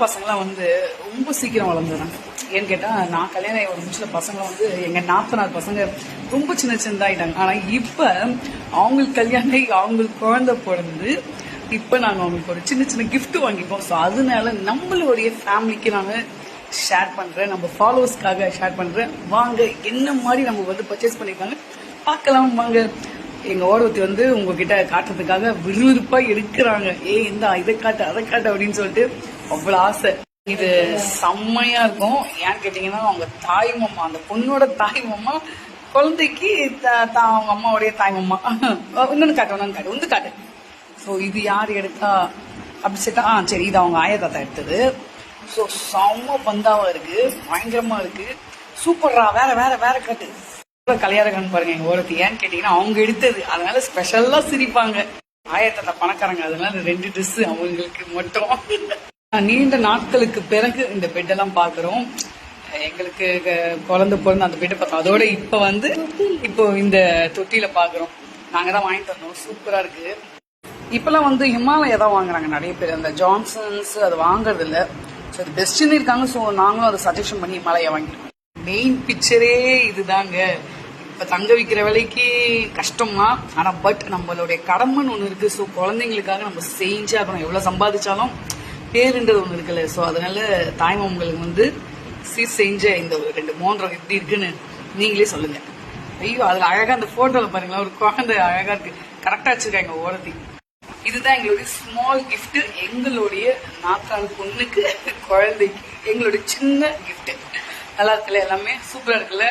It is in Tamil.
பசங்களாம் வந்து ரொம்ப சீக்கிரம் வளர்ந்துறாங்க. ஏன்னு கேட்டா நான் கல்யாணம் ஆகி ஒரு நிமிஷம் பசங்க வந்து எங்க 44 பசங்க ரொம்ப சின்ன சின்னதாயிட்டாங்க. ஆனா இப்ப அவங்களுக்கு கல்யாணம் ஆகி அவங்களுக்கு குழந்தை பிறந்து இப்ப நாங்க அவங்களுக்கு ஒரு சின்ன சின்ன கிஃப்ட் வாங்கிப்போம். ஸோ அதனால நம்மளுடைய ஃபேமிலிக்கு நாங்க ஷேர் பண்றேன், நம்ம ஃபாலோவர்ஸ்க்காக ஷேர் பண்றேன். வாங்க என்ன மாதிரி நம்ம வந்து பர்ச்சேஸ் பண்ணிருக்காங்க பார்க்கலாம் வாங்க. எங்க ஓரவத்தி வந்து உங்ககிட்ட காட்டுறதுக்காக விறுவிறுப்பா எடுக்கிறாங்க. இந்த இதை காட்டு அதை காட்டு அப்படின்னு சொல்லிட்டு அவ்வளவு ஆசை. இது செம்மையா இருக்கும். ஏன்னு கேட்டீங்கன்னா அவங்க தாய் மாமா, அந்த பொண்ணோட தாய் மாமா குழந்தைக்கு அவங்க அம்மாவுடைய தாய் மாமா. இன்னொன்னு காட்டு வந்து காட்டு. ஸோ இது யார் எடுத்தா அப்படி சேட்டா சரி, இது அவங்க ஆயா தாத்தா எடுத்தது. ஸோ செம்ம பந்தாவா இருக்கு, பயங்கரமா இருக்கு, சூப்பர்ரா. வேற வேற வேற காட்டு. கல்யாணம் பாருங்க எங்க ஓரத்தி. ஏன்னு கேட்டீங்கன்னா அவங்க எடுத்தது, அதனால ஸ்பெஷலா சிரிப்பாங்க. ஆயத்தத்தை பணக்காரங்க, அதனால 2 ட்ரெஸ் அவங்களுக்கு மட்டும். நீண்ட நாட்களுக்கு பிறகு இந்த பெட் எல்லாம் பாக்குறோம். எங்களுக்கு குழந்தை பிறந்த அந்த பெட்டை பார்த்தோம். அதோட இப்ப வந்து இப்போ இந்த தொட்டியில பாக்குறோம். நாங்க தான் வாங்கிட்டு வந்தோம். சூப்பரா இருக்கு. இப்பெல்லாம் வந்து ஹிமாலயா தான் வாங்குறாங்க நிறைய பேர். அந்த ஜான்சன்ஸ் அது வாங்குறது இல்ல. ஸோ அது பெஸ்ட்னு இருக்காங்க. ஸோ நாங்களும் அதை சஜஷன் பண்ணி ஹிமாலயா வாங்கிருக்கோம். மெயின் பிக்சரே இதுதாங்க. இப்ப தங்க விக்கிற விலைக்கு கஷ்டம்னா, ஆனா பட் நம்மளுடைய கடமைன்னு ஒண்ணு இருக்கு. ஸோ குழந்தைங்களுக்காக நம்ம செஞ்சே ஆகணும். எவ்வளவு சம்பாதிச்சாலும் பேருன்றது ஒண்ணு இருக்குல்ல. ஸோ அதனால தாய்மாமங்களுக்கு வந்து சீர் செஞ்ச இந்த ஒரு 2 மோதிரம் எப்படி இருக்குன்னு நீங்களே சொல்லுங்க. ஐயோ அதுல அழகா அந்த போட்டோல பாருங்களா, ஒரு குழந்தை அழகா இருக்கு, கரெக்டா வச்சிருக்காங்க ஓரத்தி. இதுதான் எங்களுடைய ஸ்மால் கிஃப்ட், எங்களுடைய நாத்தாள் பொண்ணுக்கு குழந்தைக்கு எங்களுடைய சின்ன கிஃப்ட். நல்லா இருக்குல்ல, எல்லாமே சூப்பரா இருக்குல்ல.